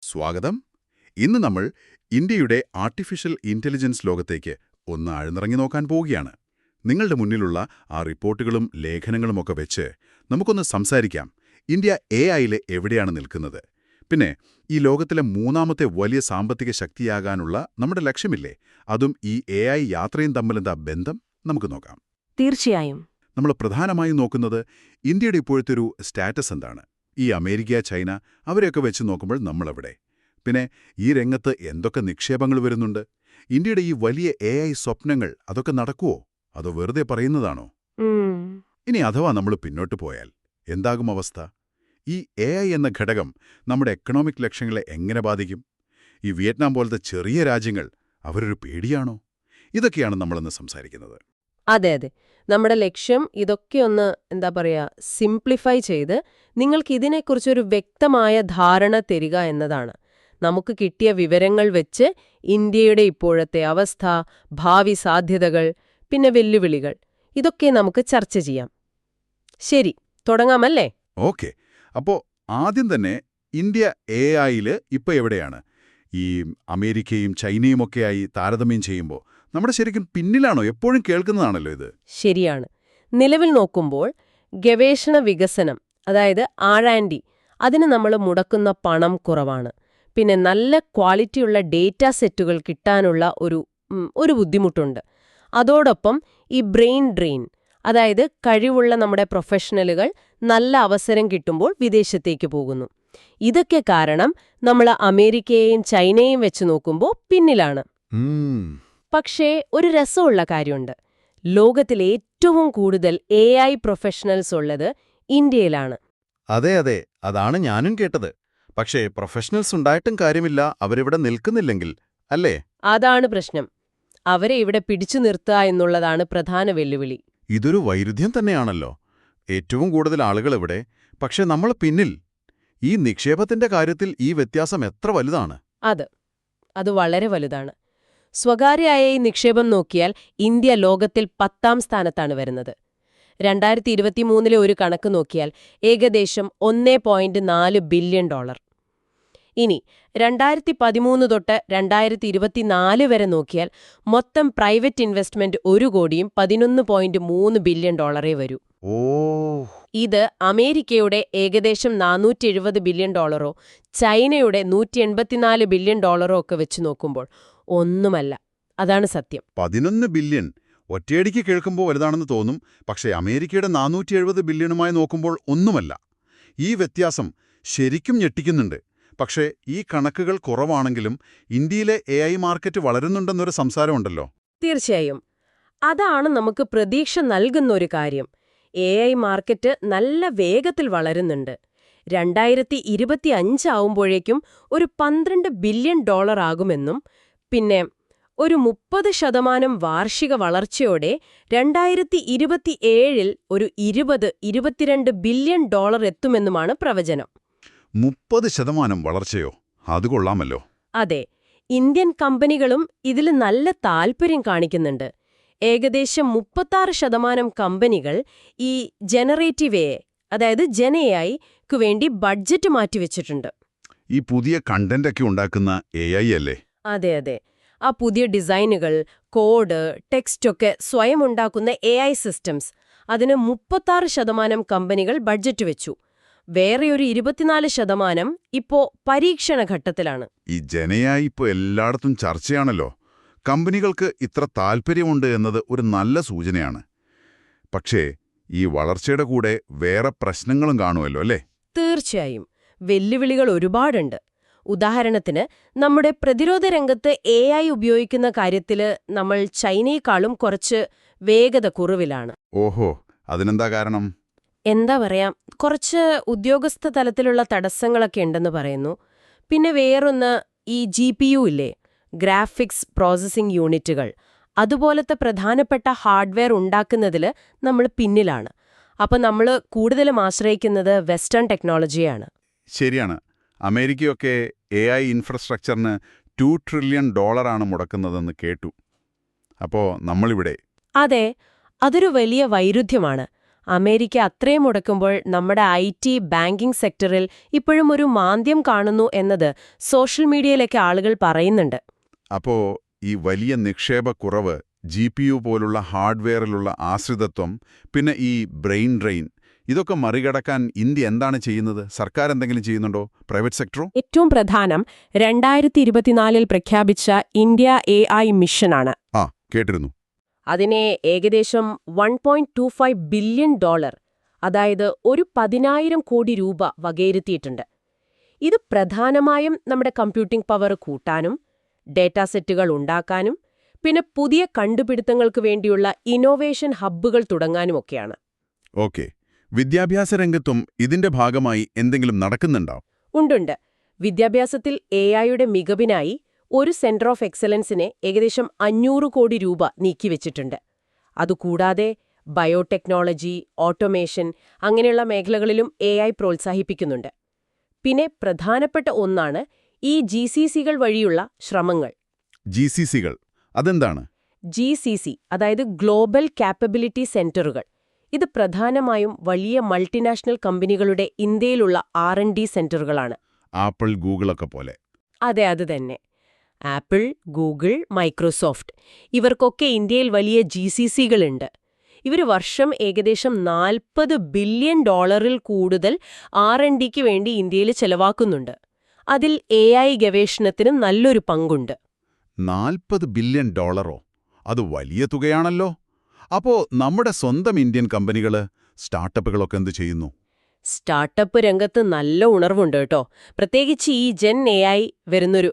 സ്വാഗതം. ഇന്ന് നമ്മൾ ഇന്ത്യയുടെ ആർട്ടിഫിഷ്യൽ ഇന്റലിജൻസ് ലോകത്തേക്ക് ഒന്ന് ആഴ്ന്നിറങ്ങി നോക്കാൻ പോവുകയാണ്. നിങ്ങളുടെ മുന്നിലുള്ള ആ റിപ്പോർട്ടുകളും ലേഖനങ്ങളുമൊക്കെ വെച്ച് നമുക്കൊന്ന് സംസാരിക്കാം. ഇന്ത്യ AI-ൽ എവിടെയാണ് നിൽക്കുന്നത്? പിന്നെ ഈ ലോകത്തിലെ മൂന്നാമത്തെ വലിയ സാമ്പത്തിക ശക്തിയാകാനുള്ള നമ്മുടെ ലക്ഷ്യമില്ലേ? അതും ഈ AI യാത്രയും തമ്മിലെന്താ ബന്ധം? നമുക്ക് നോക്കാം. തീർച്ചയായും. നമ്മൾ പ്രധാനമായും നോക്കുന്നത് ഇന്ത്യയുടെ ഇപ്പോഴത്തെ ഒരു സ്റ്റാറ്റസ് എന്താണ്. ഈ അമേരിക്ക, ചൈന അവരെയൊക്കെ വെച്ച് നോക്കുമ്പോൾ നമ്മളെവിടെ? പിന്നെ ഈ രംഗത്ത് എന്തൊക്കെ നിക്ഷേപങ്ങൾ വരുന്നുണ്ട്? ഇന്ത്യയുടെ ഈ വലിയ AI സ്വപ്നങ്ങൾ അതൊക്കെ നടക്കുവോ? അതോ വെറുതെ പറയുന്നതാണോ? ഇനി അഥവാ നമ്മൾ പിന്നോട്ട് പോയാൽ എന്താകും അവസ്ഥ? ഈ AI എന്ന ഘടകം നമ്മുടെ എക്കണോമിക് ലക്ഷ്യങ്ങളെ എങ്ങനെ ബാധിക്കും? ഈ വിയറ്റ്നാം പോലത്തെ ചെറിയ രാജ്യങ്ങൾ അവരൊരു പേടിയാണോ? ഇതൊക്കെയാണ് നമ്മളിന്ന് സംസാരിക്കുന്നത്. അതെ അതെ, നമ്മുടെ ലക്ഷ്യം ഇതൊക്കെ ഒന്ന് സിംപ്ലിഫൈ ചെയ്ത് നിങ്ങൾക്ക് ഇതിനെക്കുറിച്ചൊരു വ്യക്തമായ ധാരണ തരിക എന്നതാണ്. നമുക്ക് കിട്ടിയ വിവരങ്ങൾ വെച്ച് ഇന്ത്യയുടെ ഇപ്പോഴത്തെ അവസ്ഥ, ഭാവി സാധ്യതകൾ, പിന്നെ വെല്ലുവിളികൾ ഇതൊക്കെ നമുക്ക് ചർച്ച ചെയ്യാം. ശരി, തുടങ്ങാമല്ലേ? ഓക്കെ. അപ്പോ ആദ്യം തന്നെ ഇന്ത്യ AI-ൽ ഇപ്പോൾ എവിടെയാണ്? ഈ അമേരിക്കയും ചൈനയുമൊക്കെയായി താരതമ്യം ചെയ്യുമ്പോൾ നമ്മുടെ ശരിക്കും പിന്നിലാണോ? എപ്പോഴും കേൾക്കുന്നതാണല്ലോ ഇത്. ശരിയാണ്. നിലവിൽ നോക്കുമ്പോൾ ഗവേഷണ വികസനം, അതായത് R&D, അതിന് നമ്മൾ മുടക്കുന്ന പണം കുറവാണ്. പിന്നെ നല്ല ക്വാളിറ്റിയുള്ള ഡേറ്റ സെറ്റുകൾ കിട്ടാനുള്ള ഒരു ബുദ്ധിമുട്ടുണ്ട്. അതോടൊപ്പം ഈ ബ്രെയിൻ ഡ്രെയിൻ, അതായത് കഴിവുള്ള നമ്മുടെ പ്രൊഫഷണലുകൾ നല്ല അവസരം കിട്ടുമ്പോൾ വിദേശത്തേക്ക് പോകുന്നു. ഇതൊക്കെ കാരണം നമ്മൾ അമേരിക്കയെയും ചൈനയെയും വെച്ച് നോക്കുമ്പോൾ പിന്നിലാണ്. പക്ഷേ ഒരു രസമുള്ള കാര്യമുണ്ട്. ലോകത്തിൽ ഏറ്റവും കൂടുതൽ AI പ്രൊഫഷണൽസ് ഉള്ളത് ഇന്ത്യയിലാണ്. അതെ അതെ, അതാണ് ഞാനും കേട്ടത്. പക്ഷേ പ്രൊഫഷണൽസ് ഉണ്ടായിട്ടും കാര്യമില്ല, അവരിവിടെ നിൽക്കുന്നില്ലെങ്കിൽ, അല്ലേ? അതാണ് പ്രശ്നം. അവരെ ഇവിടെ പിടിച്ചു നിർത്തുക എന്നുള്ളതാണ് പ്രധാന വെല്ലുവിളി. ഇതൊരു വൈരുദ്ധ്യം തന്നെയാണല്ലോ. ഏറ്റവും കൂടുതൽ ആളുകൾ ഇവിടെ, പക്ഷേ നമ്മൾ പിന്നിൽ. ഈ നിക്ഷേപത്തിന്റെ കാര്യത്തിൽ ഈ വ്യത്യാസം എത്ര വലുതാണ്? അത് വളരെ വലുതാണ്. സ്വകാര്യ നിക്ഷേപം നോക്കിയാൽ ഇന്ത്യ ലോകത്തിൽ 10ാം സ്ഥാനത്താണ് വരുന്നത്. 2023 ഒരു കണക്ക് നോക്കിയാൽ ഏകദേശം $1.4 ബില്യൺ. ഇനി 2013 തൊട്ട് 2024 വരെ നോക്കിയാൽ മൊത്തം പ്രൈവറ്റ് ഇൻവെസ്റ്റ്മെന്റ് $1.11.3 ബില്യൺ വരൂ. ഇത് അമേരിക്കയുടെ ഏകദേശം $470 ബില്യൺ, ചൈനയുടെ $184 ബില്യൺ ഒക്കെ വെച്ച് നോക്കുമ്പോൾ ഒന്നുമല്ല. അതാണ് സത്യം. 11 ബില്യൺ ഒറ്റയടിക്ക് കേൾക്കുമ്പോൾ വലുതാണെന്ന് തോന്നും. പക്ഷേ അമേരിക്കയുടെ 470 ബില്യണുമായി നോക്കുമ്പോൾ ഒന്നുമല്ല. ഈ വ്യത്യാസം ശരിക്കും ഞെട്ടിക്കുന്നുണ്ട്. പക്ഷേ ഈ കണക്കുകൾ കുറവാണെങ്കിലും ഇന്ത്യയിലെ AI മാർക്കറ്റ് വളരുന്നുണ്ടെന്നൊരു സംസാരമുണ്ടല്ലോ. തീർച്ചയായും. അതാണ് നമുക്ക് പ്രതീക്ഷ നൽകുന്നൊരു കാര്യം. AI മാർക്കറ്റ് നല്ല വേഗത്തിൽ വളരുന്നുണ്ട്. 2025 ആവുമ്പോഴേക്കും ഒരു $12 ബില്യൺ ആകുമെന്നും, പിന്നെ ഒരു 30% വാർഷിക വളർച്ചയോടെ 2027 ഒരു 20-22 ബില്യൺ എത്തുമെന്നുമാണ് പ്രവചനം. 30% വളർച്ചയോ? അത് കൊള്ളാമല്ലോ. അതെ, ഇന്ത്യൻ കമ്പനികളും ഇതിൽ നല്ല താൽപ്പര്യം കാണിക്കുന്നുണ്ട്. ഏകദേശം 36% കമ്പനികൾ ഈ ജനറേറ്റീവ് AI, അതായത് GenAI-ക്കു വേണ്ടി ബഡ്ജറ്റ് മാറ്റിവെച്ചിട്ടുണ്ട്. ഈ പുതിയ കണ്ടന്റൊക്കെ ഉണ്ടാക്കുന്ന AI അല്ലേ? അതെ അതെ, ആ പുതിയ ഡിസൈനുകൾ, കോഡ്, ടെക്സ്റ്റൊക്കെ സ്വയം ഉണ്ടാക്കുന്ന AI സിസ്റ്റംസ്, അതിന് 36% കമ്പനികൾ ബഡ്ജറ്റ് വെച്ചു. വേറെ ഒരു 24% ഇപ്പോ പരീക്ഷണ ഘട്ടത്തിലാണ്. ഈ GenAI ഇപ്പോൾ എല്ലായിടത്തും ചർച്ചയാണല്ലോ. കമ്പനികൾക്ക് ഇത്ര താൽപ്പര്യമുണ്ട് എന്നത് ഒരു നല്ല സൂചനയാണ്. പക്ഷേ ഈ വളർച്ചയുടെ കൂടെ വേറെ പ്രശ്നങ്ങളും കാണുമല്ലോ, അല്ലേ? തീർച്ചയായും. വെല്ലുവിളികൾ ഒരുപാടുണ്ട്. ഉദാഹരണത്തിന്, നമ്മുടെ പ്രതിരോധ രംഗത്ത് AI ഉപയോഗിക്കുന്ന കാര്യത്തിൽ നമ്മൾ ചൈനയെക്കാളും കുറച്ച് വേഗത കുറവിലാണ്. ഓഹോ, അതിനെന്താ കാരണം? എന്താ പറയാം, കുറച്ച് ഉദ്യോഗസ്ഥ തലത്തിലുള്ള തടസ്സങ്ങളൊക്കെ ഉണ്ടെന്ന് പറയുന്നു. പിന്നെ വേറൊന്ന്, ഈ GPU ഇല്ലേ, ഗ്രാഫിക്സ് പ്രോസസ്സിംഗ് യൂണിറ്റുകൾ, അതുപോലത്തെ പ്രധാനപ്പെട്ട ഹാർഡ്വെയർ ഉണ്ടാക്കുന്നതിൽ നമ്മൾ പിന്നിലാണ്. അപ്പം നമ്മൾ കൂടുതലും ആശ്രയിക്കുന്നത് വെസ്റ്റേൺ ടെക്നോളജിയാണ്. ശരിയാണ്. അമേരിക്കയൊക്കെ AI ഇൻഫ്രാസ്ട്രക്ചറിന് $2 ട്രില്യൺ മുടക്കുന്നതെന്ന് കേട്ടു. അപ്പോൾ നമ്മളിവിടെ? അതെ, അതൊരു വലിയ വൈരുദ്ധ്യമാണ്. അമേരിക്ക അത്രയും മുടക്കുമ്പോൾ നമ്മുടെ IT, ബാങ്കിംഗ് സെക്ടറിൽ ഇപ്പോഴും ഒരു മാന്ദ്യം കാണുന്നു എന്നത് സോഷ്യൽ മീഡിയയിലൊക്കെ ആളുകൾ പറയുന്നുണ്ട്. അപ്പോ ഈ വലിയ നിക്ഷേപക്കുറവ്, GPU പോലുള്ള ഹാർഡ്വെയറിലുള്ള ആശ്രിതത്വം, പിന്നെ ഈ ബ്രെയിൻ ഡ്രെയിൻ, ഇതൊക്കെ മറികടക്കാൻ ഇന്ത്യ എന്താണ് ചെയ്യുന്നത്? സർക്കാർ എന്തെങ്കിലും ചെയ്യുന്നുണ്ടോ? പ്രൈവറ്റ് സെക്ടറോ? ഏറ്റവും പ്രധാനം 2024 പ്രഖ്യാപിച്ച ഇന്ത്യ AI മിഷനാണ്. കേട്ടിരുന്നു. അതിനെ ഏകദേശം $1.25 ബില്യൺ, അതായത് ഒരു 10,000 കോടി രൂപ വകയിരുത്തിയിട്ടുണ്ട്. ഇത് പ്രധാനമായും നമ്മുടെ കമ്പ്യൂട്ടിംഗ് പവർ കൂട്ടാനും ഡേറ്റാ സെറ്റുകൾ ഉണ്ടാക്കാനും പിന്നെ പുതിയ കണ്ടുപിടുത്തങ്ങൾക്ക് വേണ്ടിയുള്ള ഇന്നോവേഷൻ ഹബ്ബുകൾ തുടങ്ങാനുമൊക്കെയാണ്. ഓക്കെ. വിദ്യാഭ്യാസ രംഗത്തും ഇതിന്റെ ഭാഗമായി എന്തെങ്കിലും നടക്കുന്നുണ്ടോ? ഉണ്ടുണ്ട്. വിദ്യാഭ്യാസത്തിൽ AIയുടെ മികവിനായി ഒരു സെന്റർ ഓഫ് എക്സലൻസിനെ ഏകദേശം 500 കോടി രൂപ നീക്കിവെച്ചിട്ടുണ്ട്. അതുകൂടാതെ ബയോടെക്നോളജി, ഓട്ടോമേഷൻ അങ്ങനെയുള്ള മേഖലകളിലും AI പ്രോത്സാഹിപ്പിക്കുന്നുണ്ട്. പിന്നെ പ്രധാനപ്പെട്ട ഒന്നാണ് ഈ GCCകൾ വഴിയുള്ള ശ്രമങ്ങൾ. GCCകൾ അതെന്താണ്? GCC അതായത് ഗ്ലോബൽ കാപ്പബിലിറ്റി സെന്ററുകൾ. ഇത് പ്രധാനമായും വലിയ മൾട്ടിനാഷണൽ കമ്പനികളുടെ ഇന്ത്യയിലുള്ള R&D സെന്ററുകളാണ്. ആപ്പിൾ, ഗൂഗിളൊക്കെ പോലെ. അതെ, അത് തന്നെ. ആപ്പിൾ, ഗൂഗിൾ, മൈക്രോസോഫ്റ്റ് ഇവർക്കൊക്കെ ഇന്ത്യയിൽ വലിയ GCCകളുണ്ട്. ഇവർ വർഷം ഏകദേശം $40 ബില്യൺ കൂടുതൽ R&Dക്ക് വേണ്ടി ഇന്ത്യയിൽ ചെലവാക്കുന്നുണ്ട്. അതിൽ AI ഗവേഷണത്തിനും നല്ലൊരു പങ്കുണ്ട്. $40 ബില്യൺ? അത് വലിയ തുകയാണല്ലോ. അപ്പോ നമ്മുടെ സ്വന്തം ഇന്ത്യൻ കമ്പനികള്, സ്റ്റാർട്ടപ്പുകളൊക്കെ എന്ത് ചെയ്യുന്നു? സ്റ്റാർട്ടപ്പ് രംഗത്ത് നല്ല ഉണർവുണ്ട് കേട്ടോ. പ്രത്യേകിച്ച് ഈ ജെൻ AI വരുന്നൊരു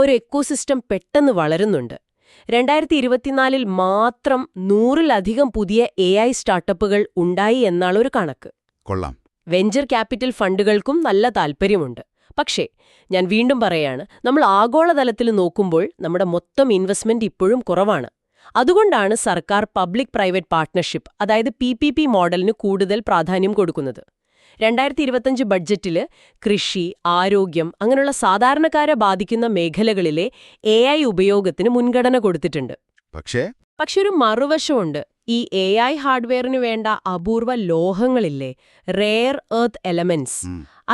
ഒരു എക്കോസിസ്റ്റം പെട്ടെന്ന് വളരുന്നുണ്ട്. 2024 മാത്രം 100-ലധികം പുതിയ AI സ്റ്റാർട്ടപ്പുകൾ ഉണ്ടായി എന്നാണ് ഒരു കണക്ക്. കൊള്ളാം. വെഞ്ചർ ക്യാപിറ്റൽ ഫണ്ടുകൾക്കും നല്ല താൽപ്പര്യമുണ്ട്. പക്ഷേ ഞാൻ വീണ്ടും പറയാണ്, നമ്മൾ ആഗോളതലത്തിൽ നോക്കുമ്പോൾ നമ്മുടെ മൊത്തം ഇൻവെസ്റ്റ്മെന്റ് ഇപ്പോഴും കുറവാണ്. അതുകൊണ്ടാണ് സർക്കാർ പബ്ലിക് പ്രൈവറ്റ് പാർട്ട്ണർഷിപ്പ് അതായത് PPP മോഡലിന് കൂടുതൽ പ്രാധാന്യം കൊടുക്കുന്നത്. 2025 ബഡ്ജറ്റില് കൃഷി, ആരോഗ്യം അങ്ങനെയുള്ള സാധാരണക്കാരെ ബാധിക്കുന്ന മേഖലകളിലെ AI ഉപയോഗത്തിന് മുൻഗണന കൊടുത്തിട്ടുണ്ട്. പക്ഷേ ഒരു മറുവശമുണ്ട്. ഈ AI ഹാർഡ്വെയറിന് വേണ്ട അപൂർവ ലോഹങ്ങളില്ലേ, റെയർ എർത്ത് എലമെന്റ്സ്,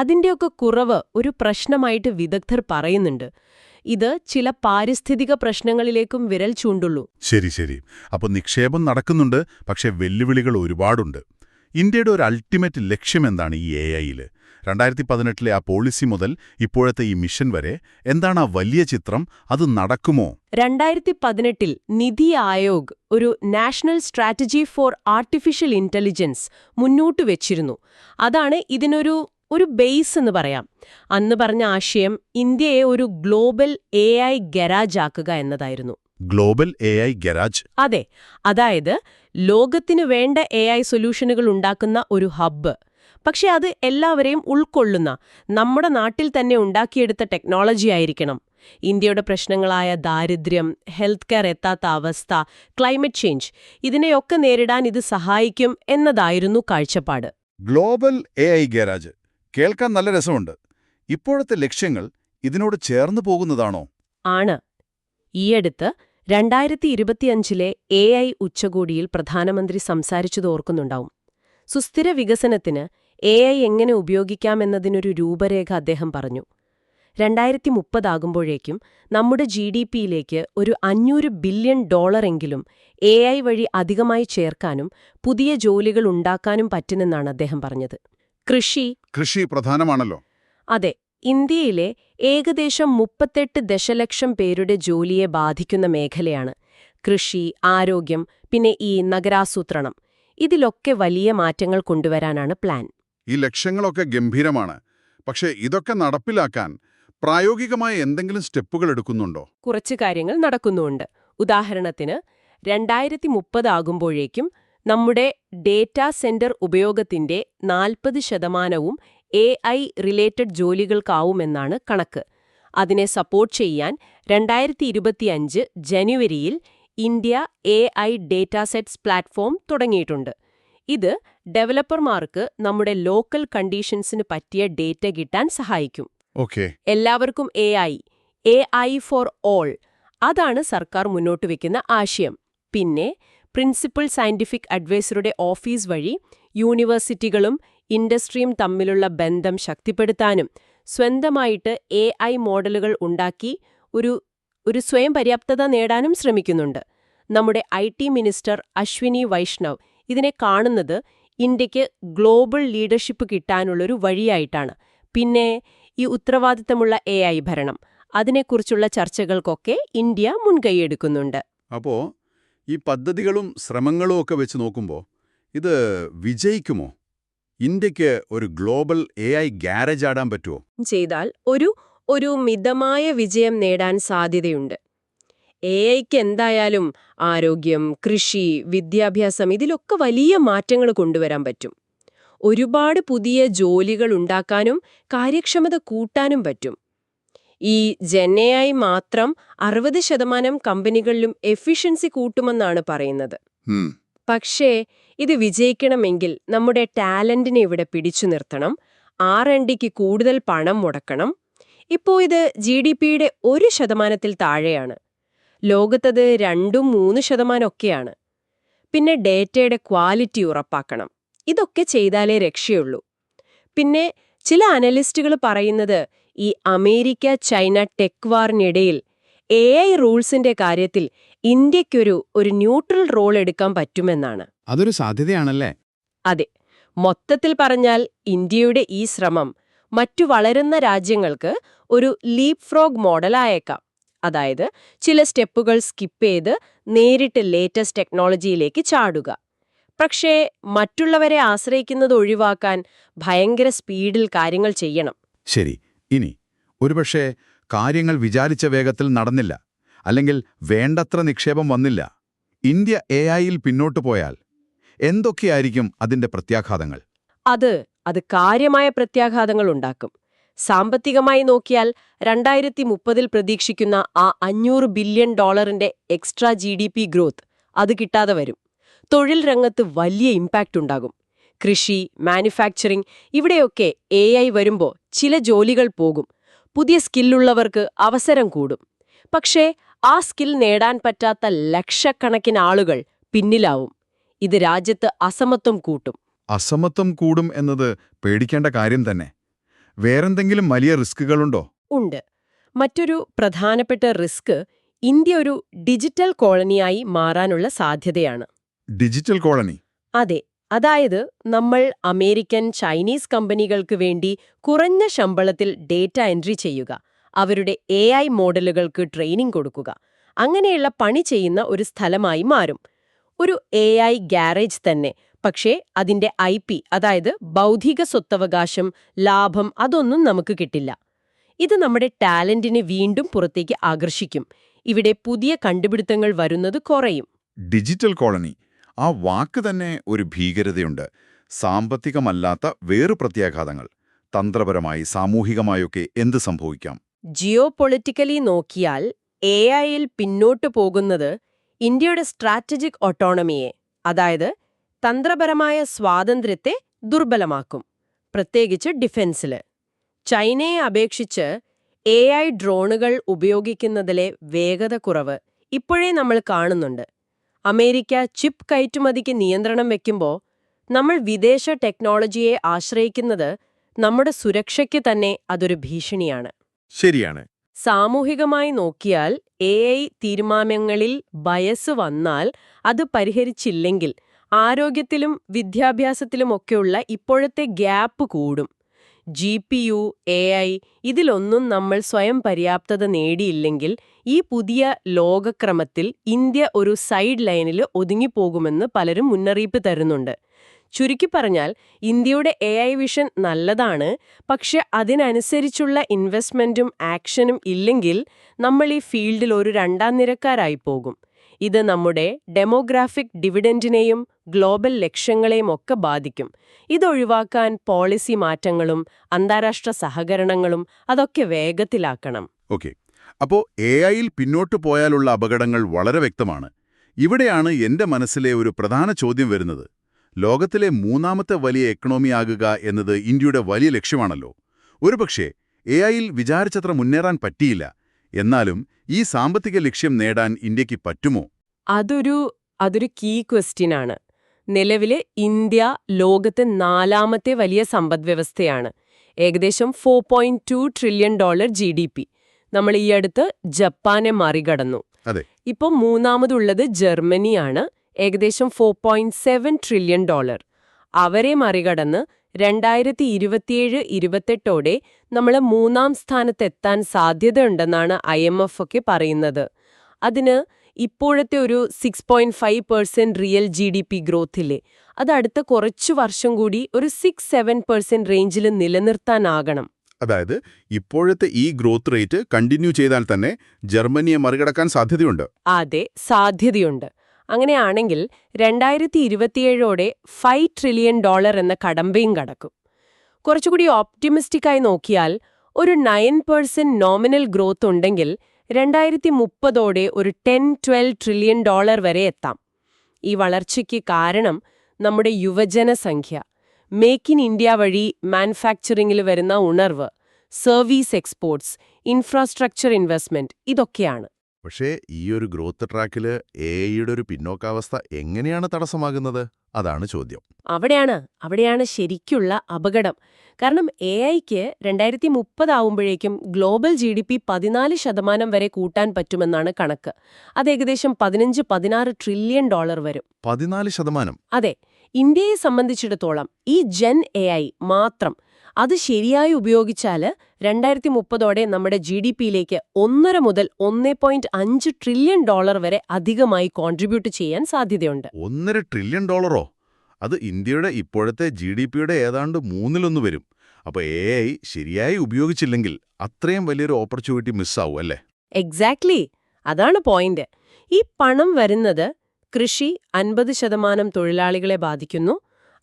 അതിന്റെയൊക്കെ കുറവ് ഒരു പ്രശ്നമായിട്ട് വിദഗ്ധർ പറയുന്നുണ്ട്. ഇത് ചില പാരിസ്ഥിതിക പ്രശ്നങ്ങളിലേക്കും വിരൽ ചൂണ്ടുള്ളൂ. ശരി. അപ്പോൾ നിക്ഷേപം നടക്കുന്നുണ്ട്, പക്ഷേ വെല്ലുവിളികൾ ഒരുപാടുണ്ട്. ഇന്ത്യയുടെ ഒരു അൾട്ടിമേറ്റ് ലക്ഷ്യം എന്താണ് ഈ AIയിൽ? 2018 ആ പോളിസി മുതൽ ഇപ്പോഴത്തെ ഈ മിഷൻ വരെ എന്താണ് ആ വലിയ ചിത്രം? അത് നടക്കുമോ? 2018 നിതി ആയോഗ് ഒരു national strategy four artificial intelligence മുന്നോട്ട് വെച്ചിരുന്നു. അതാണ് ഇതിനൊരു ബേസ് എന്ന് പറയാം. അന്ന് പറഞ്ഞ ആശയം ഇന്ത്യയെ ഒരു ഗ്ലോബൽ AI ഗരാജ് ആക്കുക എന്നതായിരുന്നു. Global AI garage? അതെ, അതായത് ലോകത്തിനു വേണ്ട AI സൊല്യൂഷനുകൾ ഉണ്ടാക്കുന്ന ഒരു ഹബ്ബ്. പക്ഷെ അത് എല്ലാവരെയും ഉൾക്കൊള്ളുന്ന, നമ്മുടെ നാട്ടിൽ തന്നെ ഉണ്ടാക്കിയെടുത്ത ടെക്നോളജി ആയിരിക്കണം. ഇന്ത്യയുടെ പ്രശ്നങ്ങളായ ദാരിദ്ര്യം, ഹെൽത്ത് കെയർ എത്താത്ത അവസ്ഥ, ക്ലൈമറ്റ് ചേഞ്ച് ഇതിനെയൊക്കെ നേരിടാൻ ഇത് സഹായിക്കും എന്നതായിരുന്നു കാഴ്ചപ്പാട്. ഗ്ലോബൽ AI ഗരാജ് കേൾക്കാൻ നല്ല രസമുണ്ട്. ഇപ്പോഴത്തെ ലക്ഷ്യങ്ങൾ ഇതിനോട് ചേർന്നു പോകുന്നതാണോ? ആണ്. ഈയടുത്ത് 2025 AI ഉച്ചകോടിയിൽ പ്രധാനമന്ത്രി സംസാരിച്ചത് ഓർക്കുന്നുണ്ടാവും. സുസ്ഥിര വികസനത്തിന് AI എങ്ങനെ ഉപയോഗിക്കാമെന്നതിനൊരു രൂപരേഖ അദ്ദേഹം പറഞ്ഞു. 2030 ആകുമ്പോഴേക്കും നമ്മുടെ GDPയിലേക്ക് ഒരു $500 ബില്യൺ എങ്കിലും AI വഴി അധികമായി ചേർക്കാനും പുതിയ ജോലികൾ ഉണ്ടാക്കാനും പറ്റുമെന്നാണ് അദ്ദേഹം പറഞ്ഞത്. കൃഷി പ്രധാനമാണല്ലോ. അതെ. ഇന്ത്യയിലെ ഏകദേശം 38 ദശലക്ഷം പേരുടെ ജോലിയെ ബാധിക്കുന്ന മേഖലയാണ് കൃഷി, ആരോഗ്യം, പിന്നെ ഈ നഗരാസൂത്രണം. ഇതിലൊക്കെ വലിയ മാറ്റങ്ങൾ കൊണ്ടുവരാനാണ് പ്ലാൻ. ഈ ലക്ഷ്യങ്ങളൊക്കെ ഗംഭീരമാണ്. പക്ഷേ ഇതൊക്കെ നടപ്പിലാക്കാൻ പ്രായോഗികമായ എന്തെങ്കിലും സ്റ്റെപ്പുകൾ എടുക്കുന്നുണ്ടോ? കുറച്ച് കാര്യങ്ങൾ നടക്കുന്നുണ്ട്. ഉദാഹരണത്തിന് 2030 ആകുമ്പോഴേക്കും നമ്മുടെ ഡേറ്റാ സെന്റർ ഉപയോഗത്തിന്റെ 40% AI റിലേറ്റഡ് ജോലികൾക്കാവുമെന്നാണ് കണക്ക്. അതിനെ സപ്പോർട്ട് ചെയ്യാൻ 2025 ജനുവരിയിൽ India AI data sets platform തുടങ്ങിയിട്ടുണ്ട്. ഇത് ഡെവലപ്പർമാർക്ക് നമ്മുടെ ലോക്കൽ കണ്ടീഷൻസിന് പറ്റിയ ഡേറ്റ കിട്ടാൻ സഹായിക്കും. എല്ലാവർക്കും AI ഫോർ ഓൾ, അതാണ് സർക്കാർ മുന്നോട്ട് വയ്ക്കുന്ന ആശയം. പിന്നെ പ്രിൻസിപ്പൽ സയന്റിഫിക് അഡ്വൈസറുടെ ഓഫീസ് വഴി യൂണിവേഴ്സിറ്റികളും ഇൻഡസ്ട്രിയും തമ്മിലുള്ള ബന്ധം ശക്തിപ്പെടുത്താനും സ്വന്തമായിട്ട് AI മോഡലുകൾ ഉണ്ടാക്കി ഒരു സ്വയം പര്യാപ്തത നേടാനും ശ്രമിക്കുന്നുണ്ട്. നമ്മുടെ IT മിനിസ്റ്റർ അശ്വിനി വൈഷ്ണവ് ഇതിനെ കാണുന്നത് ഇന്ത്യക്ക് ഗ്ലോബൽ ലീഡർഷിപ്പ് കിട്ടാനുള്ളൊരു വഴിയായിട്ടാണ്. പിന്നെ ഈ ഉത്തരവാദിത്തമുള്ള AI ഭരണം, അതിനെക്കുറിച്ചുള്ള ചർച്ചകൾക്കൊക്കെ ഇന്ത്യ മുൻകൈയെടുക്കുന്നുണ്ട്. അപ്പോ ഈ പദ്ധതികളും ശ്രമങ്ങളും ഒക്കെ വെച്ച് നോക്കുമ്പോൾ ഇത് വിജയിക്കുമോ? ഇന്ത്യക്ക് ഒരു ഗ്ലോബൽ AI ഗ്യാരേജ് ആടാൻ പറ്റുമോ? ചെയ്താൽ ഒരു മിതമായ വിജയം നേടാൻ സാധ്യതയുണ്ട്. AIക്ക് എന്തായാലും ആരോഗ്യം, കൃഷി, വിദ്യാഭ്യാസം ഇതിലൊക്കെ വലിയ മാറ്റങ്ങൾ കൊണ്ടുവരാൻ പറ്റും. ഒരുപാട് പുതിയ ജോലികൾ ഉണ്ടാക്കാനും കാര്യക്ഷമത കൂട്ടാനും പറ്റും. ഈ ജെൻഎഐ മാത്രം 60% കമ്പനികളിലും എഫിഷ്യൻസി കൂട്ടുമെന്നാണ് പറയുന്നത്. പക്ഷേ ഇത് വിജയിക്കണമെങ്കിൽ നമ്മുടെ ടാലന്റിനെ ഇവിടെ പിടിച്ചു നിർത്തണം, R&Dക്ക് കൂടുതൽ പണം മുടക്കണം. ഇപ്പോൾ ഇത് GDPയുടെ 1% താഴെയാണ്. ലോകത്തത് 2-3% ഒക്കെയാണ്. പിന്നെ ഡേറ്റയുടെ ക്വാളിറ്റി ഉറപ്പാക്കണം. ഇതൊക്കെ ചെയ്താലേ രക്ഷയുള്ളൂ. പിന്നെ ചില അനലിസ്റ്റുകൾ പറയുന്നത് ഈ അമേരിക്ക-ചൈന ടെക് വാറിനിടയിൽ AI റൂൾസിന്റെ കാര്യത്തിൽ ഇന്ത്യയ്ക്കൊരു ന്യൂട്രൽ റോൾ എടുക്കാൻ പറ്റുമെന്നാണ്. അതൊരു സാധ്യതയാണല്ലേ? അതെ. മൊത്തത്തിൽ പറഞ്ഞാൽ ഇന്ത്യയുടെ ഈ ശ്രമം മറ്റു വളരുന്ന രാജ്യങ്ങൾക്ക് ഒരു ലീപ് ഫ്രോഗ് മോഡലായേക്കാം. അതായത് ചില സ്റ്റെപ്പുകൾ സ്കിപ്പ് ചെയ്ത് നേരിട്ട് ലേറ്റസ്റ്റ് ടെക്നോളജിയിലേക്ക് ചാടുക. പക്ഷേ മറ്റുള്ളവരെ ആശ്രയിക്കുന്നത് ഒഴിവാക്കാൻ ഭയങ്കര സ്പീഡിൽ കാര്യങ്ങൾ ചെയ്യണം. ശരി. ഇനി ഒരുപക്ഷേ കാര്യങ്ങൾ വിചാരിച്ച വേഗത്തിൽ നടന്നില്ല, അല്ലെങ്കിൽ വേണ്ടത്ര നിക്ഷേപം വന്നില്ല. ഇന്ത്യ AIയിൽ പിന്നോട്ടു പോയാൽ എന്തൊക്കെയായിരിക്കും അതിന്റെ പ്രത്യാഘാതങ്ങൾ? അത് കാര്യമായ പ്രത്യാഘാതങ്ങൾ ഉണ്ടാക്കും. സാമ്പത്തികമായി നോക്കിയാൽ 2030 പ്രതീക്ഷിക്കുന്ന ആ $500 ബില്യൺ എക്സ്ട്രാ GDP ഗ്രോത്ത് അത് കിട്ടാതെ വരും. തൊഴിൽ രംഗത്ത് വലിയ ഇമ്പാക്റ്റ് ഉണ്ടാകും. കൃഷി, മാനുഫാക്ചറിംഗ് ഇവിടെയൊക്കെ AI വരുമ്പോൾ ചില ജോലികൾ പോകും. പുതിയ സ്കില്ലുള്ളവർക്ക് അവസരം കൂടും. പക്ഷേ ആ സ്കിൽ നേടാൻ പറ്റാത്ത ലക്ഷക്കണക്കിന് ആളുകൾ പിന്നിലാവും. ഇത് രാജ്യത്ത് അസമത്വം കൂട്ടും. അസമത്വം കൂടും എന്നത് പേടിക്കേണ്ട കാര്യം തന്നെ. വേറെന്തെങ്കിലും വലിയ റിസ്കുകളുണ്ടോ? ഉണ്ട്. മറ്റൊരു പ്രധാനപ്പെട്ട റിസ്ക് ഇന്ത്യ ഒരു ഡിജിറ്റൽ കോളനിയായി മാറാനുള്ള സാധ്യതയാണ്. Digital colony? അതെ. അതായത് നമ്മൾ അമേരിക്കൻ, ചൈനീസ് കമ്പനികൾക്ക് വേണ്ടി കുറഞ്ഞ ശമ്പളത്തിൽ ഡേറ്റ എൻട്രി ചെയ്യുക, അവരുടെ AI മോഡലുകൾക്ക് ട്രെയിനിങ് കൊടുക്കുക, അങ്ങനെയുള്ള പണി ചെയ്യുന്ന ഒരു സ്ഥലമായി മാറും. ഒരു AI ഗ്യാരേജ് തന്നെ. പക്ഷേ അതിന്റെ IP, അതായത് ബൗദ്ധിക സ്വത്തവകാശം, ലാഭം അതൊന്നും നമുക്ക് കിട്ടില്ല. ഇത് നമ്മുടെ ടാലന്റിനെ വീണ്ടും പുറത്തേക്ക് ആകർഷിക്കും. ഇവിടെ പുതിയ കണ്ടുപിടുത്തങ്ങൾ വരുന്നത് കുറയും. ഡിജിറ്റൽ കോളനി, ആ വാക്ക് തന്നെ ഒരു ഭീകരതയുണ്ട്. സാമ്പത്തികമല്ലാത്ത വേറു പ്രത്യാഘാതങ്ങൾ, തന്ത്രപരമായി സാമൂഹികമായൊക്കെ എന്ത് സംഭവിക്കാം? ജിയോ പൊളിറ്റിക്കലി നോക്കിയാൽ AIയിൽ പിന്നോട്ടു പോകുന്നത് ഇന്ത്യയുടെ സ്ട്രാറ്റജിക് ഓട്ടോണമിയെ, അതായത് തന്ത്രപരമായ സ്വാതന്ത്ര്യത്തെ ദുർബലമാക്കും, പ്രത്യേകിച്ച് ഡിഫൻസില്. ചൈനയെ അപേക്ഷിച്ച് AI ഡ്രോണുകൾ ഉപയോഗിക്കുന്നതിലെ വേഗത കുറവ് ഇപ്പോഴേ നമ്മൾ കാണുന്നുണ്ട്. അമേരിക്ക ചിപ്പ് കയറ്റുമതിക്ക് നിയന്ത്രണം വെക്കുമ്പോൾ നമ്മൾ വിദേശ ടെക്നോളജിയെ ആശ്രയിക്കുന്നത് നമ്മുടെ സുരക്ഷയ്ക്ക് തന്നെ അതൊരു ഭീഷണിയാണ്. ശരിയാണ്. സാമൂഹികമായി നോക്കിയാൽ AI തീരുമാനങ്ങളിൽ ബയസ് വന്നാൽ അത് പരിഹരിച്ചില്ലെങ്കിൽ ആരോഗ്യത്തിലും വിദ്യാഭ്യാസത്തിലുമൊക്കെയുള്ള ഇപ്പോഴത്തെ ഗ്യാപ്പ് കൂടും. GPU, AI ഇതിലൊന്നും നമ്മൾ സ്വയം പര്യാപ്തത നേടിയില്ലെങ്കിൽ ഈ പുതിയ ലോകക്രമത്തിൽ ഇന്ത്യ ഒരു സൈഡ് ലൈനിൽ ഒതുങ്ങിപ്പോകുമെന്ന് പലരും മുന്നറിയിപ്പ് തരുന്നുണ്ട്. ചുരുക്കി പറഞ്ഞാൽ ഇന്ത്യയുടെ AI വിഷൻ നല്ലതാണ്, പക്ഷെ അതിനനുസരിച്ചുള്ള ഇൻവെസ്റ്റ്മെന്റും ആക്ഷനും ഇല്ലെങ്കിൽ നമ്മൾ ഈ ഫീൽഡിൽ ഒരു രണ്ടാം നിരക്കാരായി പോകും. ഇത് നമ്മുടെ ഡെമോഗ്രാഫിക് ഡിവിഡൻഡിനെയും ഗ്ലോബൽ ലക്ഷ്യങ്ങളെയും ഒക്കെ ബാധിക്കും. ഇതൊഴിവാക്കാൻ പോളിസി മാറ്റങ്ങളും അന്താരാഷ്ട്ര സഹകരണങ്ങളും അതൊക്കെ വേഗത്തിലാക്കണം. ഓക്കെ. അപ്പോൾ AIയിൽ പിന്നോട്ടു പോയാലുള്ള അപകടങ്ങൾ വളരെ വ്യക്തമാണ്. ഇവിടെയാണ് എന്റെ മനസ്സിലെ ഒരു പ്രധാന ചോദ്യം വരുന്നത്. ലോകത്തിലെ മൂന്നാമത്തെ വലിയ എക്കണോമി ആകുക എന്നത് ഇന്ത്യയുടെ വലിയ ലക്ഷ്യമാണല്ലോ. ഒരുപക്ഷേ AIയിൽ വിചാരിച്ചത്ര മുന്നേറാൻ പറ്റിയില്ല. എന്നാലും ഈ സാമ്പത്തിക ലക്ഷ്യം നേടാൻ ഇന്ത്യക്ക് പറ്റുമോ? അതൊരു കീ ക്വസ്റ്റ്യനാണ്. നിലവില് ഇന്ത്യ ലോകത്തെ 4ാമത്തെ വലിയ സമ്പദ്വ്യവസ്ഥയാണ്. ഏകദേശം $4.2 ട്രില്യൺ GDP. നമ്മൾ ഈ അടുത്ത് ജപ്പാനെ മറികടന്നു. അതെ. ഇപ്പോൾ 3ാമതുള്ളത് ജർമ്മനിയാണ്, ഏകദേശം $4.7 ട്രില്യൺ. അവരെ മറികടന്ന് 2027-28ഓടെ നമ്മൾ 3ാം സ്ഥാനത്തെത്താൻ സാധ്യതയുണ്ടെന്നാണ് IMF ഒക്കെ പറയുന്നത്. അതിന് ഇപ്പോഴത്തെ ഒരു 6.5% റിയൽ GDP ഗ്രോത്തില്ലേ, അത് അടുത്ത കുറച്ചു വർഷം കൂടി ഒരു 6-7% റേഞ്ചിൽ നിലനിർത്താനാകണം. അതായത് ഇപ്പോഴത്തെ ഈ ഗ്രോത്ത് റേറ്റ് കണ്ടിന്യൂ ചെയ്താൽ തന്നെ ജർമ്മനിയെ മറികടക്കാൻ സാധ്യതയുണ്ട്. അതെ, സാധ്യതയുണ്ട്. അങ്ങനെയാണെങ്കിൽ 2027ഓടെ $5 ട്രില്യൺ എന്ന കടമ്പയും കടക്കും. കുറച്ചുകൂടി ഓപ്റ്റിമിസ്റ്റിക്കായി നോക്കിയാൽ ഒരു 9% നോമിനൽ ഗ്രോത്ത് ഉണ്ടെങ്കിൽ 2030ഓടെ ഒരു $10-12 ട്രില്യൺ വരെ എത്താം. ഈ വളർച്ചയ്ക്ക് കാരണം നമ്മുടെ യുവജനസംഖ്യ, മേക്ക് ഇൻ ഇന്ത്യ വഴി മാനുഫാക്ചറിംഗിൽ വരുന്ന ഉണർവ്, സർവീസ് എക്സ്പോർട്സ്, ഇൻഫ്രാസ്ട്രക്ചർ ഇൻവെസ്റ്റ്മെന്റ്, ഇതൊക്കെയാണ്. പക്ഷേ ഈ ഒരു ഗ്രോത്ത് ട്രാക്കില് AI-യുടെ ഒരു പിന്നോക്കാവസ്ഥ എങ്ങനെയാണ് തടസ്സമാകുന്നത്? അതാണ് ചോദ്യം. അവിടെയാണ് ശരിക്കുള്ള അപകടം. കാരണം AI-ക്ക് 2030 ആവുമ്പോഴേക്കും ഗ്ലോബൽ GDP 14% വരെ കൂട്ടാൻ പറ്റുമെന്നാണ് കണക്ക്. അത് ഏകദേശം $15-16 ട്രില്യൺ വരും. 14%? അതെ. ഇന്ത്യയെ സംബന്ധിച്ചിടത്തോളം ഈ ജെൻ AI മാത്രം അത് ശരിയായി ഉപയോഗിച്ചാൽ 2030ഓടെ നമ്മുടെ GDP-യിലേക്ക് 1.5 മുതൽ 1.5 ട്രില്യൺ വരെ അധികമായി കോൺട്രിബ്യൂട്ട് ചെയ്യാൻ സാധ്യതയുണ്ട്. 1.5 ട്രില്യൺ? അത് ഇന്ത്യയുടെ ഇപ്പോഴത്തെ GDP-യുടെ ഏതാണ്ട് 1/3 വരും. അപ്പോൾ AI ശരിയായി ഉപയോഗിച്ചില്ലെങ്കിൽ അത്രയും വലിയൊരു ഓപ്പർച്യൂണിറ്റി മിസ്സാവും അല്ലേ? എക്സാക്ട്ലി, അതാണ് പോയിന്റ്. ഈ പണം വരുന്നത് കൃഷി 50% തൊഴിലാളികളെ ബാധിക്കുന്നു,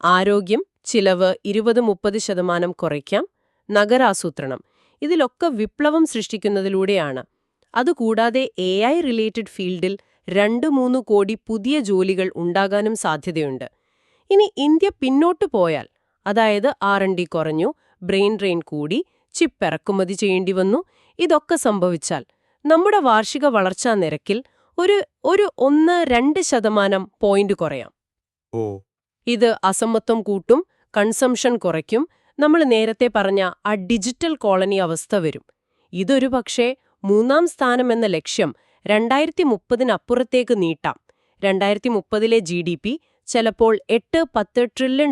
ആരോഗ്യം ചിലവ് 20-30% കുറയ്ക്കാം, നഗരാസൂത്രണം, ഇതിലൊക്കെ വിപ്ലവം സൃഷ്ടിക്കുന്നതിലൂടെയാണ്. അതുകൂടാതെ AI റിലേറ്റഡ് ഫീൽഡിൽ 2-3 കോടി പുതിയ ജോലികൾ ഉണ്ടാകാനും സാധ്യതയുണ്ട്. ഇനി ഇന്ത്യ പിന്നോട്ടു പോയാൽ, അതായത് R&D കുറഞ്ഞു, ബ്രെയിൻ ഡ്രെയിൻ കൂടി, ചിപ്പ് ഇറക്കുമതി ചെയ്യേണ്ടി വന്നു, ഇതൊക്കെ സംഭവിച്ചാൽ നമ്മുടെ വാർഷിക വളർച്ചാ നിരക്കിൽ ഒരു 1-2% പോയിന്റ് കുറയാം. ഇത് അസമത്വം കൂട്ടും, കൺസംഷൻ കുറയ്ക്കും, നമ്മൾ നേരത്തെ പറഞ്ഞ ആ ഡിജിറ്റൽ കോളനി അവസ്ഥ വരും. ഇതൊരു പക്ഷേ 3ാം സ്ഥാനം എന്ന ലക്ഷ്യം 2030-അപ്പുറത്തേക്ക് നീട്ടാം. 2030-ലെ GDP ചിലപ്പോൾ $8-10 ട്രില്യൺ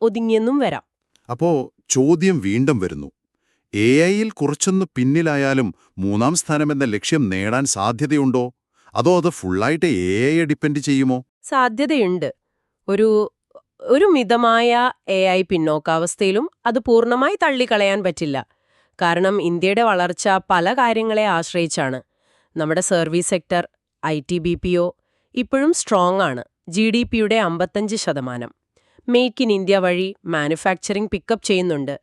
ഒതുങ്ങിയെന്നും വരാം. അപ്പോ ചോദ്യം വീണ്ടും വരുന്നു. AI-യിൽ കുറച്ചൊന്ന് പിന്നിലായാലും 3ാം സ്ഥാനമെന്ന ലക്ഷ്യം നേടാൻ സാധ്യതയുണ്ടോ? അതോ അത് ഫുള്ളായിട്ട് AI-യെ ഡിപ്പെൻഡ് ചെയ്യുമോ? സാധ്യതയുണ്ട്. ഒരു മിതമായ AI പിന്നോക്കാവസ്ഥയിലും അത് പൂർണ്ണമായി തള്ളിക്കളയാൻ പറ്റില്ല. കാരണം ഇന്ത്യയുടെ വളർച്ച പല കാര്യങ്ങളെ ആശ്രയിച്ചാണ്. നമ്മുടെ സർവീസ് സെക്ടർ, IT BPO ഇപ്പോഴും സ്ട്രോങ് ആണ്, GDP-യുടെ 55%. മേക്ക് ഇൻ ഇന്ത്യ വഴി മാനുഫാക്ചറിംഗ് പിക്കപ്പ് ചെയ്യുന്നുണ്ട്.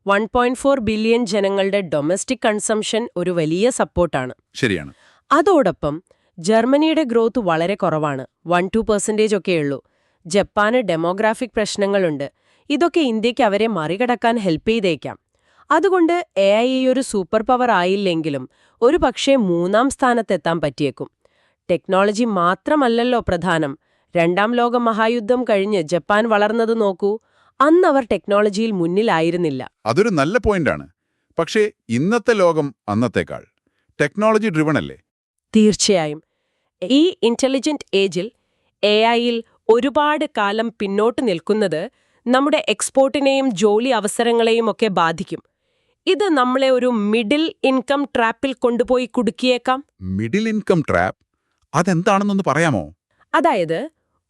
1.4 ബില്യൺ ജനങ്ങളുടെ ഡൊമസ്റ്റിക് കൺസംഷൻ ഒരു വലിയ സപ്പോർട്ടാണ്. ശരിയാണ്. അതോടൊപ്പം ജർമ്മനിയുടെ ഗ്രോത്ത് വളരെ കുറവാണ്, 1-2% ഒക്കെയുള്ളൂ. ജപ്പാന് ഡെമോഗ്രാഫിക് പ്രശ്നങ്ങളുണ്ട്. ഇതൊക്കെ ഇന്ത്യക്ക് അവരെ മറികടക്കാൻ ഹെൽപ്പ് ചെയ്തേക്കാം. അതുകൊണ്ട് AI ഒരു സൂപ്പർ പവർ ആയില്ലെങ്കിലും ഒരു പക്ഷേ 3ാം സ്ഥാനത്തെത്താൻ പറ്റിയേക്കും. ടെക്നോളജി മാത്രമല്ലല്ലോ പ്രധാനം. 2ാം ലോക മഹായുദ്ധം കഴിഞ്ഞ് ജപ്പാൻ വളർന്നത് നോക്കൂ. അന്ന് അവർ ടെക്നോളജിയിൽ മുന്നിലായിരുന്നില്ല. അതൊരു നല്ല പോയിന്റാണ്. പക്ഷേ ഇന്നത്തെ ലോകം അന്നത്തേക്കാൾ ടെക്നോളജി ഡ്രിവൺ അല്ലേ? തീർച്ചയായും. ഈ ഇന്റലിജന്റ് ഏജിൽ AI-യിൽ ഒരുപാട് കാലം പിന്നോട്ട് നിൽക്കുന്നത് നമ്മുടെ എക്സ്പോർട്ടിനെയും ജോലി അവസരങ്ങളെയും ഒക്കെ ബാധിക്കും. ഇത് നമ്മളെ ഒരു മിഡിൽ ഇൻകം ട്രാപ്പിൽ കൊണ്ടുപോയി കുടുക്കിയേക്കാം. Middle income trap? അതെന്താണെന്നൊന്ന് പറയാമോ? അതായത്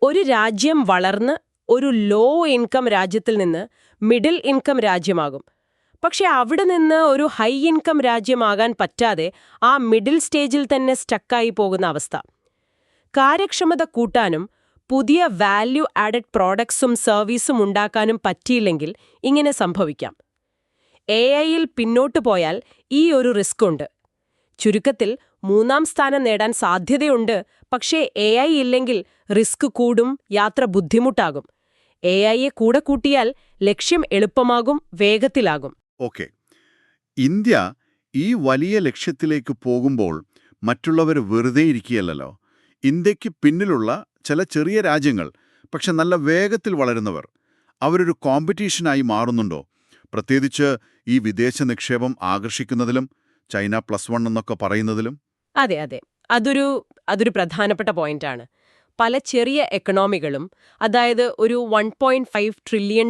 ഒരു രാജ്യം വളർന്ന് ഒരു ലോ ഇൻകം രാജ്യത്തിൽ നിന്ന് മിഡിൽ ഇൻകം രാജ്യമാകും. പക്ഷെ അവിടെ നിന്ന് ഒരു ഹൈ ഇൻകം രാജ്യമാകാൻ പറ്റാതെ ആ മിഡിൽ സ്റ്റേജിൽ തന്നെ സ്റ്റക്കായി പോകുന്ന അവസ്ഥ. കാര്യക്ഷമത കൂട്ടാനും പുതിയ വാല്യൂ ആഡഡ് പ്രോഡക്ട്സും സർവീസും ഉണ്ടാക്കാനും പറ്റിയില്ലെങ്കിൽ ഇങ്ങനെ സംഭവിക്കാം. AI-യിൽ പിന്നോട്ടു പോയാൽ ഈ ഒരു റിസ്ക് ഉണ്ട്. ചുരുക്കത്തിൽ 3ാം സ്ഥാനം നേടാൻ സാധ്യതയുണ്ട്, പക്ഷേ AI ഇല്ലെങ്കിൽ റിസ്ക് കൂടും, യാത്ര ബുദ്ധിമുട്ടാകും. AI-യെ കൂടെ കൂട്ടിയാൽ ലക്ഷ്യം എളുപ്പമാകും, വേഗത്തിലാകും. ഓക്കെ. ഇന്ത്യ ഈ വലിയ ലക്ഷ്യത്തിലേക്ക് പോകുമ്പോൾ മറ്റുള്ളവർ വെറുതെ ഇരിക്കുകയല്ലോ. ഇന്ത്യക്ക് പിന്നിലുള്ള ചില ചെറിയ രാജ്യങ്ങൾ, പക്ഷെ നല്ല വേഗത്തിൽ വളരുന്നവർ അവരൊരു കോമ്പറ്റീഷനായി മാറുന്നുണ്ടോ? പ്രത്യേകിച്ച് ഈ വിദേശ നിക്ഷേപം ആകർഷിക്കുന്നതിലും ചൈന +1 എന്നൊക്കെ പറയുന്നതിലും? അതെ അതെ, അതൊരു പ്രധാനപ്പെട്ട പോയിന്റാണ്. പല ചെറിയ എക്കണോമികളും, അതായത് ഒരു $1.5 ട്രില്യൺ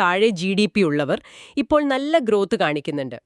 താഴെ GDP ഉള്ളവർ ഇപ്പോൾ നല്ല ഗ്രോത്ത് കാണിക്കുന്നുണ്ട്.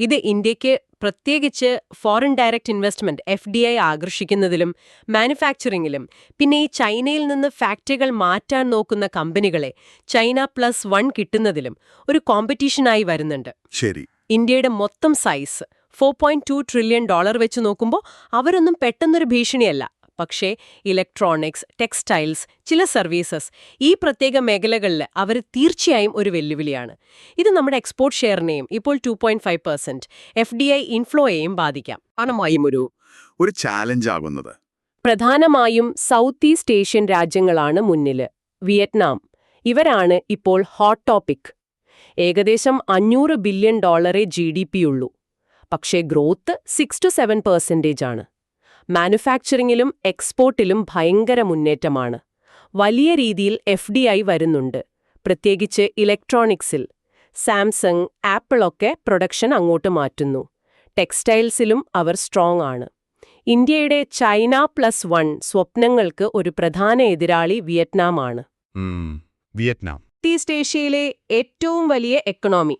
ഇത് ഇന്ത്യക്ക് പ്രത്യേകിച്ച് ഫോറിൻ ഡയറക്റ്റ് ഇൻവെസ്റ്റ്മെന്റ് FDI ആകർഷിക്കുന്നതിലും മാനുഫാക്ചറിംഗിലും പിന്നെ ഈ ചൈനയിൽ നിന്ന് ഫാക്ടറികൾ മാറ്റാൻ നോക്കുന്ന കമ്പനികളെ ചൈന +1 കിട്ടുന്നതിലും ഒരു കോമ്പറ്റീഷനായി വരുന്നുണ്ട്. ശരി. ഇന്ത്യയുടെ മൊത്തം സൈസ് $4.2 ട്രില്യൺ വെച്ച് നോക്കുമ്പോൾ അവരൊന്നും പെട്ടെന്നൊരു ഭീഷണിയല്ല. പക്ഷേ ഇലക്ട്രോണിക്സ്, ടെക്സ്റ്റൈൽസ്, ചില സർവീസസ്, ഈ പ്രത്യേക മേഖലകളിൽ അവർ തീർച്ചയായും ഒരു വെല്ലുവിളിയാണ്. ഇത് നമ്മുടെ എക്സ്പോർട്ട് ഷെയറിനെയും ഇപ്പോൾ 2.5% FDI ഇൻഫ്ലോയെയും ബാധിക്കാം. പ്രധാനമായും ഒരു ചാലഞ്ച് ആകുന്നത് പ്രധാനമായും സൗത്ത് ഈസ്റ്റ് ഏഷ്യൻ രാജ്യങ്ങളാണ് മുന്നിൽ. വിയറ്റ്നാം, ഇവരാണ് ഇപ്പോൾ ഹോട്ട് ടോപ്പിക്. ഏകദേശം $500 ബില്യൺ GDP ഉള്ളൂ. പക്ഷേ ഗ്രോത്ത് 6-7% ആണ്. മാനുഫാക്ചറിംഗിലും എക്സ്പോർട്ടിലും ഭയങ്കര മുന്നേറ്റമാണ്. വലിയ രീതിയിൽ FDI വരുന്നുണ്ട്, പ്രത്യേകിച്ച് ഇലക്ട്രോണിക്സിൽ. സാംസങ്, ആപ്പിളൊക്കെ പ്രൊഡക്ഷൻ അങ്ങോട്ട് മാറ്റുന്നു. ടെക്സ്റ്റൈൽസിലും അവർ സ്ട്രോങ് ആണ്. ഇന്ത്യയുടെ ചൈന +1 സ്വപ്നങ്ങൾക്ക് ഒരു പ്രധാന എതിരാളി വിയറ്റ്നാമാണ്. വിയറ്റ്നാം ഈസ്റ്റ് ഏഷ്യയിലെ ഏറ്റവും വലിയ എക്കണോമി,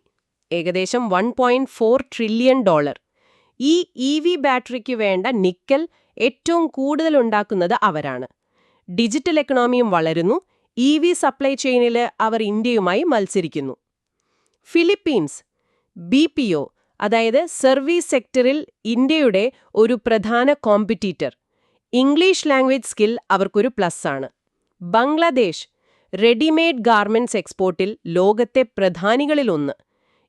ഏകദേശം $1.4 ട്രില്യൺ. ഈ EV ബാറ്ററിക്ക് വേണ്ട നിക്കൽ ഏറ്റവും കൂടുതൽ ഉണ്ടാക്കുന്നത് അവരാണ്. ഡിജിറ്റൽ എക്കണോമിയും വളരുന്നു. EV സപ്ലൈ ചെയിനിൽ അവർ ഇന്ത്യയുമായി മത്സരിക്കുന്നു. ഫിലിപ്പീൻസ്, BPO, അതായത് സർവീസ് സെക്ടറിൽ ഇന്ത്യയുടെ ഒരു പ്രധാന കോമ്പറ്റീറ്റർ. ഇംഗ്ലീഷ് ലാംഗ്വേജ് സ്കിൽ അവർക്കൊരു പ്ലസ് ആണ്. ബംഗ്ലാദേശ്, റെഡിമെയ്ഡ് ഗാർമെന്റ്സ് എക്സ്പോർട്ടിൽ ലോകത്തെ പ്രധാനികളിലൊന്ന്.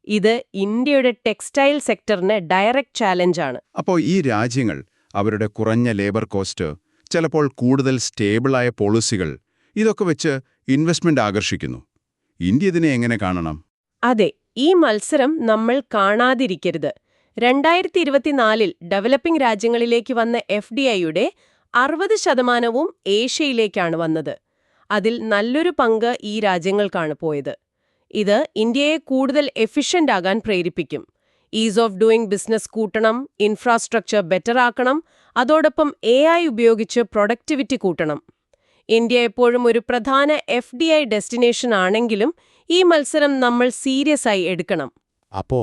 ഇത് ഇന്ത്യയുടെ ടെക്സ്റ്റൈൽ സെക്ടറിന് ഡയറക്റ്റ് ചാലഞ്ചാണ്. അപ്പോൾ ഈ രാജ്യങ്ങൾ അവരുടെ കുറഞ്ഞ ലേബർ കോസ്റ്റ്, ചിലപ്പോൾ കൂടുതൽ സ്റ്റേബിളായ പോളിസികൾ, ഇതൊക്കെ വെച്ച് ഇൻവെസ്റ്റ്മെന്റ് ആകർഷിക്കുന്നു. ഇന്ത്യ ഇതിനെ എങ്ങനെ കാണണം? അതെ, ഈ മത്സരം നമ്മൾ കാണാതിരിക്കരുത്. 2024 ഡെവലപ്പിംഗ് രാജ്യങ്ങളിലേക്ക് വന്ന FDIയുടെ 60% ഏഷ്യയിലേക്കാണ് വന്നത്. അതിൽ നല്ലൊരു പങ്ക് ഈ രാജ്യങ്ങൾക്കാണ് പോയത്. ഇത് ഇന്ത്യയെ കൂടുതൽ എഫിഷ്യന്റ് ആകാൻ പ്രേരിപ്പിക്കും. ഈസ് ഓഫ് ഡൂയിങ് ബിസിനസ് കൂട്ടണം, ഇൻഫ്രാസ്ട്രക്ചർ ബെറ്റർ ആക്കണം, അതോടൊപ്പം AI ഉപയോഗിച്ച് പ്രൊഡക്ടിവിറ്റി കൂട്ടണം. ഇന്ത്യ എപ്പോഴും ഒരു പ്രധാന FDI ഡെസ്റ്റിനേഷൻ ആണെങ്കിലും ഈ മത്സരം നമ്മൾ സീരിയസ് ആയി എടുക്കണം. അപ്പോ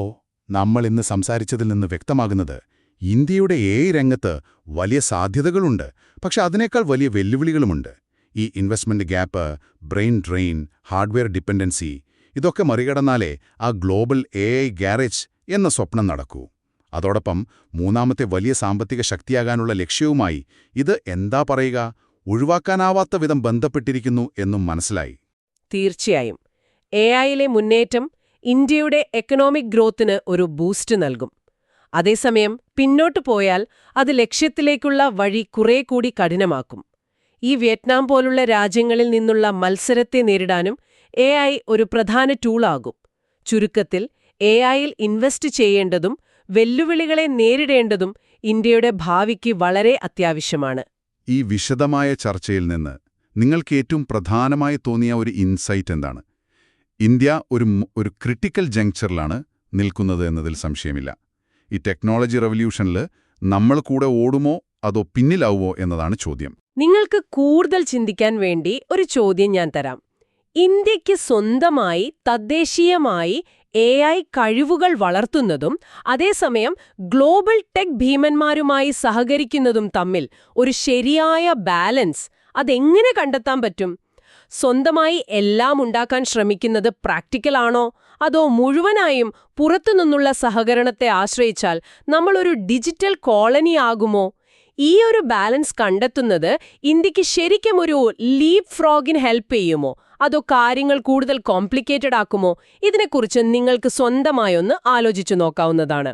നമ്മൾ ഇന്ന് സംസാരിച്ചതിൽ നിന്ന് വ്യക്തമാകുന്നത് ഇന്ത്യയുടെ AI രംഗത്ത് വലിയ സാധ്യതകളുണ്ട്, പക്ഷെ അതിനേക്കാൾ വലിയ വെല്ലുവിളികളുമുണ്ട്. ഈ investment gap, brain drain, hardware dependency, ഇതൊക്കെ മറികടന്നാലേ ആ ഗ്ലോബൽ AI ഗാരേജ് എന്ന സ്വപ്നം നടക്കൂ. അതോടൊപ്പം മൂന്നാമത്തെ വലിയ സാമ്പത്തിക ശക്തിയാകാനുള്ള ലക്ഷ്യവുമായി ഇത് എന്താ പറയുക, ഒഴിവാക്കാനാവാത്ത വിധം ബന്ധപ്പെട്ടിരിക്കുന്നു എന്നും മനസ്സിലായി. തീർച്ചയായും AIയിലെ മുന്നേറ്റം ഇന്ത്യയുടെ എക്കണോമിക് ഗ്രോത്തിന് ഒരു ബൂസ്റ്റ് നൽകും. അതേസമയം പിന്നോട്ടു പോയാൽ അത് ലക്ഷ്യത്തിലേക്കുള്ള വഴി കുറേ കൂടി കഠിനമാക്കും. ഈ വിയറ്റ്നാം പോലുള്ള രാജ്യങ്ങളിൽ നിന്നുള്ള മത്സരത്തെ നേരിടാനും AI ഒരു പ്രധാന ടൂളാകും. ചുരുക്കത്തിൽ AIയിൽ ഇൻവെസ്റ്റ് ചെയ്യേണ്ടതും വെല്ലുവിളികളെ നേരിടേണ്ടതും ഇന്ത്യയുടെ ഭാവിക്ക് വളരെ അത്യാവശ്യമാണ്. ഈ വിശദമായ ചർച്ചയിൽ നിന്ന് നിങ്ങൾക്ക് ഏറ്റവും പ്രധാനമായി തോന്നിയ ഒരു ഇൻസൈറ്റ് എന്താണ്? ഇന്ത്യ ഒരു ക്രിട്ടിക്കൽ ജങ്ക്ചറിലാണ് നിൽക്കുന്നത് എന്നതിൽ സംശയമില്ല. ഈ ടെക്നോളജി റവല്യൂഷനിൽ നമ്മൾ കൂടെ ഓടുമോ അതോ പിന്നിലാവുമോ എന്നതാണ് ചോദ്യം. നിങ്ങൾക്ക് കൂടുതൽ ചിന്തിക്കാൻ വേണ്ടി ഒരു ചോദ്യം ഞാൻ തരാം. ഇന്ത്യക്ക് സ്വന്തമായി തദ്ദേശീയമായി AI കഴിവുകൾ വളർത്തുന്നതും അതേസമയം ഗ്ലോബൽ ടെക് ഭീമന്മാരുമായി സഹകരിക്കുന്നതും തമ്മിൽ ഒരു ശരിയായ ബാലൻസ് അതെങ്ങനെ കണ്ടെത്താൻ പറ്റും? സ്വന്തമായി എല്ലാം ഉണ്ടാക്കാൻ ശ്രമിക്കുന്നത് പ്രാക്ടിക്കലാണോ, അതോ മുഴുവനായും പുറത്തുനിന്നുള്ള സഹകരണത്തെ ആശ്രയിച്ചാൽ നമ്മളൊരു ഡിജിറ്റൽ കോളനി ആകുമോ? ഈ ഒരു ബാലൻസ് കണ്ടെത്തുന്നത് ഇന്ത്യക്ക് ശരിക്കും ഒരു ലീപ് ഫ്രോഗിന് ഹെൽപ്പ് ചെയ്യുമോ, അതോ കാര്യങ്ങൾ കൂടുതൽ കോംപ്ലിക്കേറ്റഡ് ആക്കുമോ? ഇതിനെക്കുറിച്ച് നിങ്ങൾക്ക് സ്വന്തമായൊന്ന് ആലോചിച്ചു നോക്കാവുന്നതാണ്.